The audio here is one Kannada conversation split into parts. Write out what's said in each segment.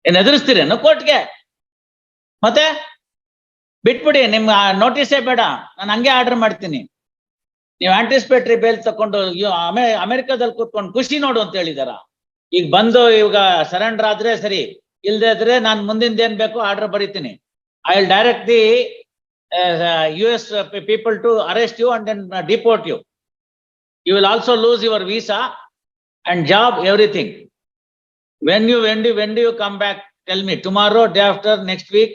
ಏನ್ ಎದುರಿಸ್ತೀರೇನು ಕೋರ್ಟ್ಗೆ? ಮತ್ತೆ ಬಿಟ್ಬಿಡಿ, ನಿಮ್ ನೋಟಿಸೇ ಬೇಡ, ನಾನು ಹಂಗೆ ಆರ್ಡರ್ ಮಾಡ್ತೀನಿ. ನೀವು ಆಂಟಿಸಿಪೇಟರಿ ಬೇಲ್ ತಕೊಂಡು ಅಮೆರಿಕದಲ್ಲಿ ಕೂತ್ಕೊಂಡು ಖುಷಿ ನೋಡು ಅಂತ ಹೇಳಿದಾರ. ಈಗ ಬಂದು ಇವಾಗ ಸರೆಂಡರ್ ಆದ್ರೆ ಸರಿ, ಇಲ್ದೇ ಇದ್ರೆ ನಾನು ಮುಂದಿಂದ ಏನ್ ಬೇಕು ಆರ್ಡರ್ ಬರೀತೀನಿ. I will direct the US people to arrest you and then deport you. You will also lose your visa and job, everything. When do you come back? Tell me tomorrow, day after, next week,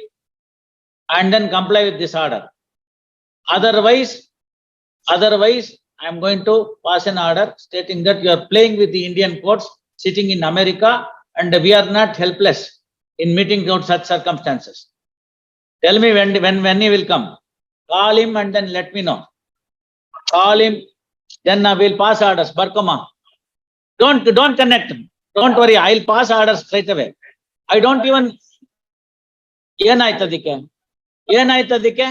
and then comply with this order. Otherwise, I am going to pass an order stating that you are playing with the Indian courts, sitting in America, and we are not helpless in meeting out such circumstances. Tell me when he will come. Call him and then let me know. Call him, then I will pass orders. Barkoma, don't connect. Don't worry, I will pass orders straight away. I don't even. ಏನಾಯ್ತದಕ್ಕೆ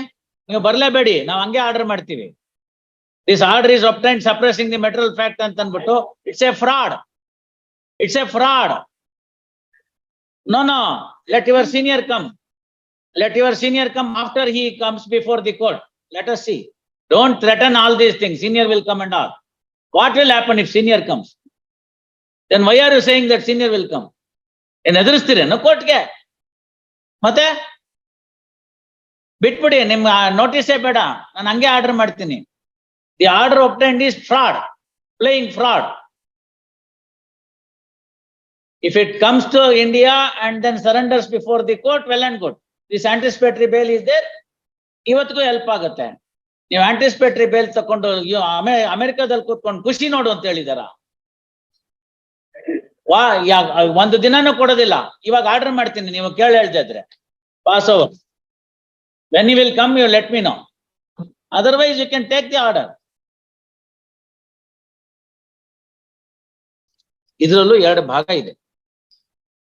ನೀವು ಬರ್ಲೇಬೇಡಿ, ನಾವು ಹಂಗೆ ಆರ್ಡರ್ ಮಾಡ್ತೀವಿ. This order is obtained suppressing the material fact ಅಂತ ಅಂದ್ಬಿಟ್ಟು it's a fraud. No, let your senior come. After he comes before the court. Let us see. Don't threaten all these things. Senior will come and all. What will happen if senior comes? Then why are you saying that senior will come? ಏನ್ ಎದುರಿಸ್ತೀರೇನು ಕೋರ್ಟ್ಗೆ? ಮತ್ತೆ ಬಿಟ್ಬಿಡಿ, ನಿಮ್ ನೋಟಿಸೇ ಬೇಡ, ನಾನು ಹಂಗೆ ಆರ್ಡರ್ ಮಾಡ್ತೀನಿ. The order obtained is fraud, playing fraud. If it comes to India and then surrenders before the court, well and good. This anticipatory bail is there. ಇವತ್ತಿಗೂ ಹೆಲ್ಪ್ ಆಗುತ್ತೆ. ನೀವು ಆಂಟಿಸಿಪೇಟರಿ ಬೇಲ್ ತಕೊಂಡು ಅಮೆರಿಕದಲ್ಲಿ ಕೂತ್ಕೊಂಡು ಖುಷಿ ನೋಡು ಅಂತ ಹೇಳಿದಾರ. ಒಂದು ದಿನಾನೂ ಕೊಡೋದಿಲ್ಲ. ಇವಾಗ ಆರ್ಡರ್ ಮಾಡ್ತೀನಿ, ನೀವು ಕೇಳಿ ಹೇಳ್ತಿದ್ರೆ pass over. When he will come, you let me know. Otherwise, you can take the order. ಇದರಲ್ಲೂ ಎರಡು ಭಾಗ ಇದೆ.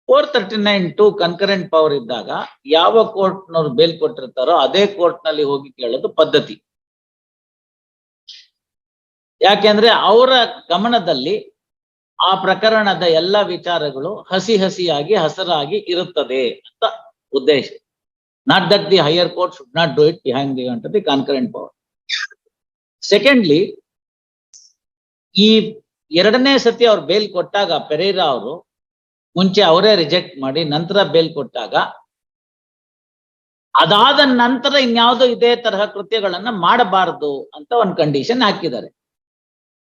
439(2) ಕನ್ಕರೆಂಟ್ ಪವರ್ ಇದ್ದಾಗ ಯಾವ ಕೋರ್ಟ್ನವ್ರು ಬೇಲ್ ಕೊಟ್ಟಿರ್ತಾರೋ ಅದೇ ಕೋರ್ಟ್ ನಲ್ಲಿ ಹೋಗಿ ಕೇಳೋದು ಪದ್ಧತಿ. ಯಾಕೆಂದ್ರೆ ಅವರ ಗಮನದಲ್ಲಿ ಆ ಪ್ರಕರಣದ ಎಲ್ಲ ವಿಚಾರಗಳು ಹಸಿಯಾಗಿ ಹಸರಾಗಿ ಇರುತ್ತದೆ ಅಂತ ಉದ್ದೇಶ. Not that the higher court should not do it behind the concurrent power. Secondly, ಈ ಎರಡನೇ ಸತಿ ಅವ್ರು ಬೇಲ್ ಕೊಟ್ಟಾಗ ಪೆರೇರಾ ಅವರು ಮುಂಚೆ ಅವರೇ ರಿಜೆಕ್ಟ್ ಮಾಡಿ ನಂತರ ಬೇಲ್ ಕೊಟ್ಟಾಗ, ಅದಾದ ನಂತರ ಇನ್ಯಾವುದೋ ಇದೇ ತರಹ ಕೃತ್ಯಗಳನ್ನ ಮಾಡಬಾರದು ಅಂತ ಒಂದು ಕಂಡೀಷನ್ ಹಾಕಿದ್ದಾರೆ.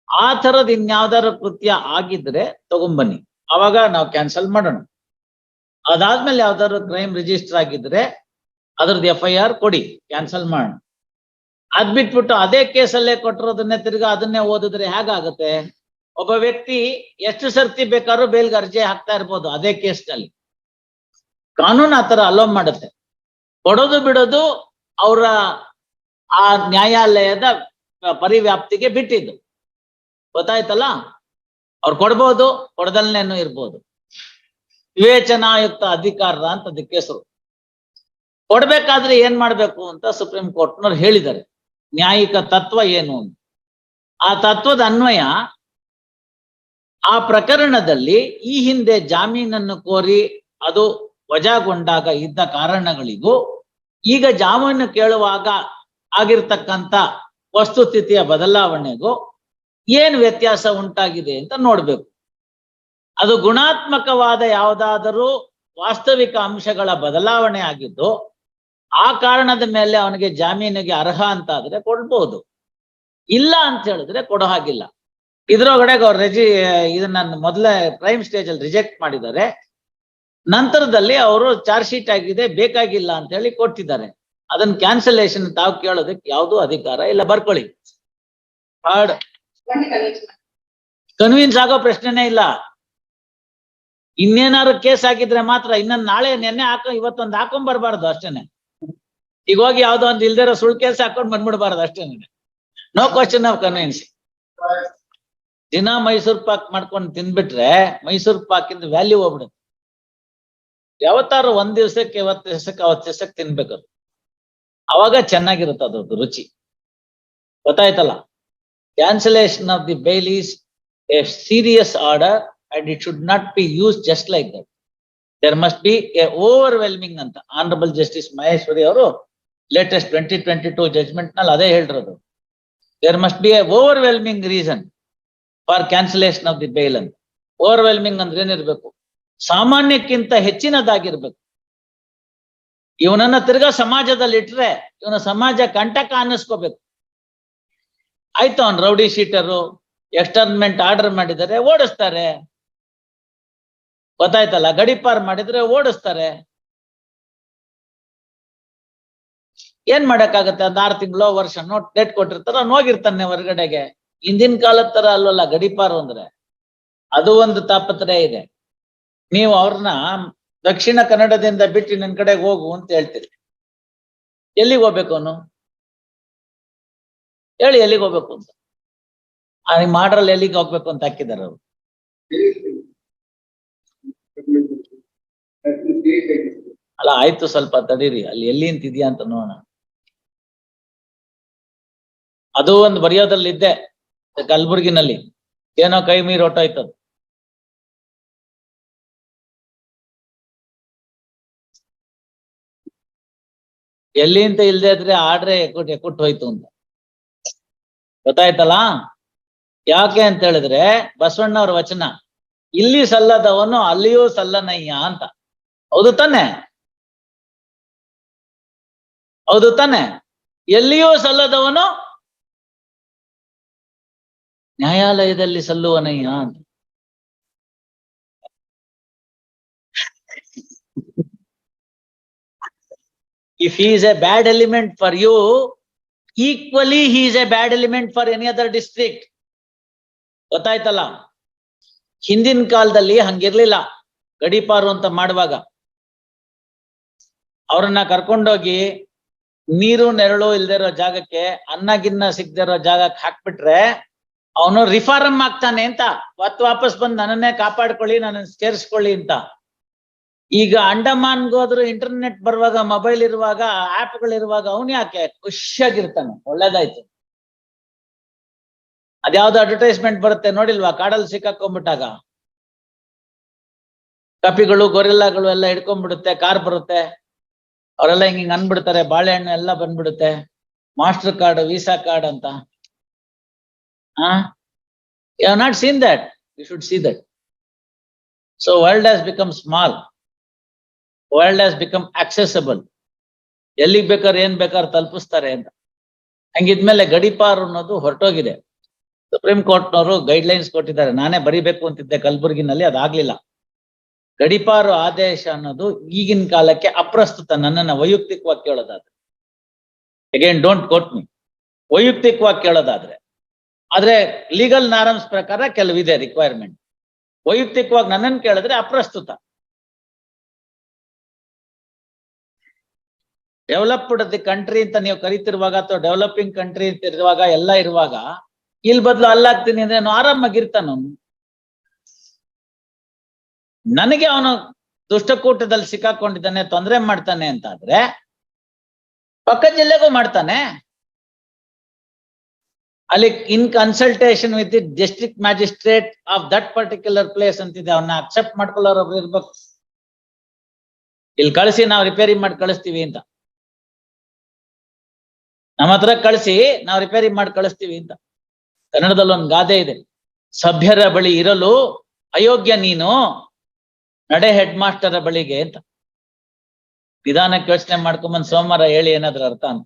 ಆ ತರದ್ ಇನ್ಯಾವ್ದಾರು ಕೃತ್ಯ ಆಗಿದ್ರೆ ತಗೊಂಬನ್ನಿ, ಅವಾಗ ನಾವು ಕ್ಯಾನ್ಸಲ್ ಮಾಡೋಣ. ಅದಾದ್ಮೇಲೆ ಯಾವ್ದಾದ್ರು ಕ್ರೈಮ್ ರಿಜಿಸ್ಟರ್ ಆಗಿದ್ರೆ ಅದ್ರದ್ದು FIR ಕೊಡಿ, ಕ್ಯಾನ್ಸಲ್ ಮಾಡೋಣ. ಅದ್ ಬಿಟ್ಬಿಟ್ಟು ಅದೇ ಕೇಸಲ್ಲೇ ಕೊಟ್ಟಿರೋದನ್ನೇ ತಿರ್ಗಾ ಅದನ್ನೇ ಓದಿದ್ರೆ ಹೇಗಾಗುತ್ತೆ? ಒಬ್ಬ ವ್ಯಕ್ತಿ ಎಷ್ಟು ಸರ್ತಿ ಬೇಕಾದ್ರೂ ಬೇಲ್ಗೆ ಅರ್ಜಿ ಹಾಕ್ತಾ ಇರ್ಬೋದು ಅದೇ ಕೇಸ್ನಲ್ಲಿ. ಕಾನೂನು ಆತರ ಅಲೋ ಮಾಡುತ್ತೆ. ಕೊಡೋದು ಬಿಡೋದು ಅವರ ಆ ನ್ಯಾಯಾಲಯದ ಪರಿವ್ಯಾಪ್ತಿಗೆ ಬಿಟ್ಟಿದ್ದು. ಗೊತ್ತಾಯ್ತಲ್ಲ? ಅವ್ರು ಕೊಡ್ಬೋದು, ಕೊಡದಲ್ನೇನು ಇರ್ಬೋದು. ವಿವೇಚನಾಯುಕ್ತ ಅಧಿಕಾರ ಅಂತ ಅದಕ್ಕೆ ಹೆಸರು. ಕೊಡ್ಬೇಕಾದ್ರೆ ಏನ್ ಮಾಡ್ಬೇಕು ಅಂತ ಸುಪ್ರೀಂ ಕೋರ್ಟ್ನವ್ರು ಹೇಳಿದ್ದಾರೆ. ನ್ಯಾಯಿಕ ತತ್ವ ಏನು ಅಂತ. ಆ ತತ್ವದ ಅನ್ವಯ ಆ ಪ್ರಕರಣದಲ್ಲಿ ಈ ಹಿಂದೆ ಜಾಮೀನನ್ನು ಕೋರಿ ಅದು ವಜಾಗೊಂಡಾಗ ಇದ್ದ ಕಾರಣಗಳಿಗೂ ಈಗ ಜಾಮೀನು ಕೇಳುವಾಗ ಆಗಿರ್ತಕ್ಕಂಥ ವಸ್ತುಸ್ಥಿತಿಯ ಬದಲಾವಣೆಗೂ ಏನ್ ವ್ಯತ್ಯಾಸ ಉಂಟಾಗಿದೆ ಅಂತ ನೋಡ್ಬೇಕು. ಅದು ಗುಣಾತ್ಮಕವಾದ ಯಾವುದಾದರೂ ವಾಸ್ತವಿಕ ಅಂಶಗಳ ಬದಲಾವಣೆ ಆಗಿದ್ದು ಆ ಕಾರಣದ ಮೇಲೆ ಅವನಿಗೆ ಜಾಮೀನಿಗೆ ಅರ್ಹ ಅಂತ ಆದ್ರೆ ಕೊಡ್ಬೋದು. ಇಲ್ಲ ಅಂತ ಹೇಳಿದ್ರೆ ಕೊಡೋ ಹಾಗಿಲ್ಲ. ಇದ್ರೊಳಗಡೆ ಅವ್ರು ಇದನ್ನ ಮೊದಲೇ ಪ್ರೈಮ್ ಸ್ಟೇಜ್ ಅಲ್ಲಿ ರಿಜೆಕ್ಟ್ ಮಾಡಿದ್ದಾರೆ. ನಂತರದಲ್ಲಿ ಅವರು ಚಾರ್ಜ್ ಶೀಟ್ ಆಗಿದೆ ಬೇಕಾಗಿಲ್ಲ ಅಂತ ಹೇಳಿ ಕೊಟ್ಟಿದ್ದಾರೆ. ಅದನ್ನ ಕ್ಯಾನ್ಸಲೇಷನ್ ತಾವು ಕೇಳೋದಕ್ಕೆ ಯಾವುದೂ ಅಧಿಕಾರ ಇಲ್ಲ. ಬರ್ಕೊಳ್ಳಿ. ಕನ್ವಿನ್ಸ್ ಆಗೋ ಪ್ರಶ್ನೆನೇ ಇಲ್ಲ. ಇನ್ನೇನಾದ್ರು ಕೇಸ್ ಆಗಿದ್ರೆ ಮಾತ್ರ ಇನ್ನೊಂದು ನಾಳೆ ನೆನ್ನೆ ಇವತ್ತೊಂದು ಹಾಕೊಂಡ್ ಬರ್ಬಾರ್ದು ಅಷ್ಟೇನೆ. ಈಗ ಹೋಗಿ ಯಾವ್ದೋ ಒಂದು ಇಲ್ದಿರೋ ಸುಳ್ಳು ಕೇಸ್ ಹಾಕೊಂಡ್ ಬಂದ್ಬಿಡ್ಬಾರ್ದು ಅಷ್ಟೇನೆ. No question of convince. ದಿನ ಮೈಸೂರ್ ಪಾಕ್ ಮಾಡ್ಕೊಂಡು ತಿಂದ್ಬಿಟ್ರೆ ಮೈಸೂರ್ ಪಾಕಿಂದ ವ್ಯಾಲ್ಯೂ ಹೋಗ್ಬಿಡುತ್ತೆ. ಯಾವತ್ತಾರು ಒಂದ್ ದಿವ್ಸಕ್ಕೆ ಅವತ್ತು ದಿವ್ಸಕ್ಕೆ ತಿನ್ಬೇಕು. ಅವಾಗ ಚೆನ್ನಾಗಿರುತ್ತೆ ಅದ್ರದ್ದು ರುಚಿ. ಗೊತ್ತಾಯ್ತಲ್ಲ? Cancellation of the bail is a serious order and it should not be used just like that. There must be a overwhelming ಅಂತ ಆನರಬಲ್ ಜಸ್ಟಿಸ್ ಮಹೇಶ್ವರಿ ಅವರು ಲೇಟೆಸ್ಟ್ 2022 ಜಜ್ಮೆಂಟ್ ನಲ್ಲಿ ಅದೇ ಹೇಳಿರೋದು. There must be a overwhelming reason for cancellation of the bail ಅಂತ. ಓವರ್ವೆಲ್ಮಿಂಗ್ ಅಂದ್ರೆ ಏನಿರ್ಬೇಕು? ಸಾಮಾನ್ಯಕ್ಕಿಂತ ಹೆಚ್ಚಿನದಾಗಿರ್ಬೇಕು. ಇವನನ್ನ ತಿರ್ಗಾ ಸಮಾಜದಲ್ಲಿ ಇಟ್ರೆ ಇವನ ಸಮಾಜ ಕಂಟಕ ಅನ್ನಿಸ್ಕೋಬೇಕು. ಆಯ್ತು, ಅವ್ನು ರೌಡಿ ಶೀಟರು, ಎಕ್ಸ್ಟರ್ನ್ಮೆಂಟ್ ಆರ್ಡರ್ ಮಾಡಿದರೆ ಓಡಿಸ್ತಾರೆ, ಗೊತ್ತಾಯ್ತಲ್ಲ. ಗಡಿಪಾರ್ ಮಾಡಿದ್ರೆ ಓಡಿಸ್ತಾರೆ. ಏನ್ ಮಾಡಕ್ಕಾಗತ್ತೆ? ಒಂದ್ 6 ತಿಂಗಳು ವರ್ಷ ಡೇಟ್ ಕೊಟ್ಟಿರ್ತಾರ, ಅವ್ನು ಹೋಗಿರ್ತಾನೆ ಹೊರಗಡೆಗೆ. ಹಿಂದಿನ ಕಾಲದ ತರ ಅಲ್ವಲ್ಲ ಗಡಿಪಾರು ಅಂದ್ರೆ. ಅದು ಒಂದು ತಾಪತ್ರಯ ಇದೆ. ನೀವು ಅವ್ರನ್ನ ದಕ್ಷಿಣ ಕನ್ನಡದಿಂದ ಬಿಟ್ಟು ನನ್ನ ಕಡೆಗೆ ಹೋಗು ಅಂತ ಹೇಳ್ತೀರಿ. ಎಲ್ಲಿಗೆ ಹೋಗ್ಬೇಕು ಅವನು? ಹೇಳಿ, ಎಲ್ಲಿಗೆ ಹೋಗ್ಬೇಕು ಅಂತ? ಮಾಡ್ರಲ್ಲಿ ಎಲ್ಲಿಗೆ ಹೋಗ್ಬೇಕು ಅಂತ ಹಾಕಿದಾರ ಅವರು. ಅಲ್ಲ ಆಯ್ತು, ಸ್ವಲ್ಪ ತಡೀರಿ, ಅಲ್ಲಿ ಎಲ್ಲಿ ಅಂತಿದ್ಯಾ ಅಂತ ನೋಡೋಣ. ಅದು ಒಂದು ಬರೆಯೋದ್ರಲ್ಲಿದ್ದೆ ಕಲಬುರ್ಗಿನಲ್ಲಿ, ಏನೋ ಕೈ ಮೀರಿ ಹೊಟ್ಟೋಯ್ತದ. ಎಲ್ಲಿ ಅಂತ ಇಲ್ದೇ ಇದ್ರೆ ಆಡ್ರೆ ಎಕ್ಕುಟ್ ಹೋಯ್ತು ಅಂತ, ಗೊತ್ತಾಯ್ತಲ್ಲ. ಯಾಕೆ ಅಂತ ಹೇಳಿದ್ರೆ ಬಸವಣ್ಣವ್ರ ವಚನ, ಇಲ್ಲಿ ಸಲ್ಲದವನು ಅಲ್ಲಿಯೂ ಸಲ್ಲನಯ್ಯ ಅಂತ. ಹೌದು ತಾನೆ? ಹೌದು ತಾನೆ? ಎಲ್ಲಿಯೂ ಸಲ್ಲದವನು ನ್ಯಾಯಾಲಯದಲ್ಲಿ ಸಲ್ಲುವನಯ್ಯ ಅಂತ. If he is a bad element for you, equally he is a bad element for any other district. ಗೊತ್ತಾಯ್ತಲ್ಲ. ಹಿಂದಿನ ಕಾಲದಲ್ಲಿ ಹಂಗಿರ್ಲಿಲ್ಲ. ಗಡಿಪಾರು ಅಂತ ಮಾಡುವಾಗ ಅವ್ರನ್ನ ಕರ್ಕೊಂಡೋಗಿ ನೀರು ನೆರಳು ಇಲ್ದಿರೋ ಜಾಗಕ್ಕೆ, ಅನ್ನ ಗಿನ್ನ ಸಿಗದಿರೋ ಜಾಗಕ್ಕೆ ಹಾಕ್ಬಿಟ್ರೆ ಅವನು ರಿಫಾರ್ಮ್ ಆಗ್ತಾನೆ ಅಂತ. ವಾಪಸ್ ಬಂದು ನನ್ನನ್ನೇ ಕಾಪಾಡ್ಕೊಳ್ಳಿ, ನನ್ನನ್ನು ಸೇರಿಸ್ಕೊಳ್ಳಿ ಅಂತ. ಈಗ ಅಂಡಮಾನ್ಗೋದ್ರು ಇಂಟರ್ನೆಟ್ ಬರುವಾಗ, ಮೊಬೈಲ್ ಇರುವಾಗ, ಆಪ್ಗಳಿರುವಾಗ ಅವನು ಯಾಕೆ ಖುಷಿಯಾಗಿರ್ತಾನೆ? ಒಳ್ಳೇದಾಯ್ತು. ಅದ್ಯಾವ್ದು ಅಡ್ವರ್ಟೈಸ್ಮೆಂಟ್ ಬರುತ್ತೆ ನೋಡಿಲ್ವಾ? ಕಾಡಲ್ಲಿ ಸಿಕ್ಕಾಕೊಂಡ್ಬಿಟ್ಟಾಗ ಕಪಿಗಳು, ಗೊರಿಲ್ಲಾಗಳು ಎಲ್ಲ ಹಿಡ್ಕೊಂಡ್ಬಿಡುತ್ತೆ, ಕಾರ್ ಬರುತ್ತೆ, ಅವರೆಲ್ಲ ಹಿಂಗ್ ಅನ್ಬಿಡ್ತಾರೆ, ಬಾಳೆಹಣ್ಣು ಎಲ್ಲ ಬಂದ್ಬಿಡುತ್ತೆ, ಮಾಸ್ಟರ್ ಕಾರ್ಡ್, ವೀಸಾ ಕಾರ್ಡ್ ಅಂತ. You have not seen that. You should see that. So world has become small. World has become accessible. ಎಲ್ಲಿಗೆ ಬೇಕಾದ್ರೆ ಏನ್ ಬೇಕಾದ್ರೆ ತಲುಪಿಸ್ತಾರೆ ಅಂತ. ಹಂಗಿದ್ಮೇಲೆ ಗಡಿಪಾರು ಅನ್ನೋದು ಹೊರಟೋಗಿದೆ. ಸುಪ್ರೀಂ ಕೋರ್ಟ್ನವರು ಗೈಡ್ಲೈನ್ಸ್ ಕೊಟ್ಟಿದ್ದಾರೆ. ನಾನೇ ಬರಿಬೇಕು ಅಂತಿದ್ದೆ ಕಲಬುರ್ಗಿನಲ್ಲಿ, ಅದಾಗ್ಲಿಲ್ಲ. ಗಡಿಪಾರು ಆದೇಶ ಅನ್ನೋದು ಈಗಿನ ಕಾಲಕ್ಕೆ ಅಪ್ರಸ್ತುತ. ನನ್ನನ್ನ ವೈಯಕ್ತಿಕವಾಗಿ ಕೇಳೋದಾದ್ರೆ, ಅಗೇನ್ ಡೋಂಟ್ ಕೋಟ್ ಮೀ, ವೈಯಕ್ತಿಕವಾಗಿ ಕೇಳೋದಾದ್ರೆ. ಆದ್ರೆ ಲೀಗಲ್ ನಾರ್ಮ್ಸ್ ಪ್ರಕಾರ ಕೆಲವಿದೆ ರಿಕ್ವೈರ್ಮೆಂಟ್. ವೈಯಕ್ತಿಕವಾಗಿ ನನ್ನನ್ನು ಕೇಳಿದ್ರೆ ಅಪ್ರಸ್ತುತ. ಡೆವಲಪ್ಡ್ ಕಂಟ್ರಿ ಅಂತ ನೀವು ಕರಿತಿರುವಾಗ, ಅಥವಾ ಡೆವಲಪಿಂಗ್ ಕಂಟ್ರಿ ಅಂತ ಇರುವಾಗ, ಎಲ್ಲ ಇರುವಾಗ, ಇಲ್ಲಿ ಬದಲು ಅಲ್ಲಾಗ್ತೀನಿ ಅಂದ್ರೆ ನಾನು ಆರಾಮಾಗಿರ್ತಾನ. ನನಗೆ ಅವನು ದುಷ್ಟಕೂಟದಲ್ಲಿ ಸಿಕ್ಕಾಕೊಂಡಿದ್ದಾನೆ, ತೊಂದರೆ ಮಾಡ್ತಾನೆ ಅಂತ ಆದ್ರೆ ಪಕ್ಕದ ಜಿಲ್ಲೆಗೂ ಮಾಡ್ತಾನೆ. ಅಲ್ಲಿ in consultation with the district magistrate of that particular place ಅಂತಿದೆ. ಅವನ್ನ ಅಕ್ಸೆಪ್ಟ್ ಮಾಡ್ಕೊಳ್ಳೋರೊಬ್ರು ಇರ್ಬೇಕು. ಇಲ್ಲಿ ಕಳಿಸಿ ನಾವು ರಿಪೇರಿ ಮಾಡಿ ಕಳಿಸ್ತೀವಿ ಅಂತ, ನಮ್ಮ ಹತ್ರ ಕಳಿಸಿ ನಾವು ರಿಪೇರಿ ಮಾಡಿ ಕಳಿಸ್ತೀವಿ ಅಂತ. ಕನ್ನಡದಲ್ಲಿ ಒಂದು ಗಾದೆ ಇದೆ, ಸಭ್ಯರ ಬಳಿ ಇರಲು ಅಯೋಗ್ಯ ನೀನು, ನಡೆ ಹೆಡ್ ಮಾಸ್ಟರ ಬಳಿಗೆ ಅಂತ. ನಿಧಾನಕ್ಕೆ ಯೋಚನೆ ಮಾಡ್ಕೊಂಬಂದ್ ಸೋಮವಾರ ಹೇಳಿ ಏನಾದ್ರೂ ಅರ್ಥ ಅಂತ.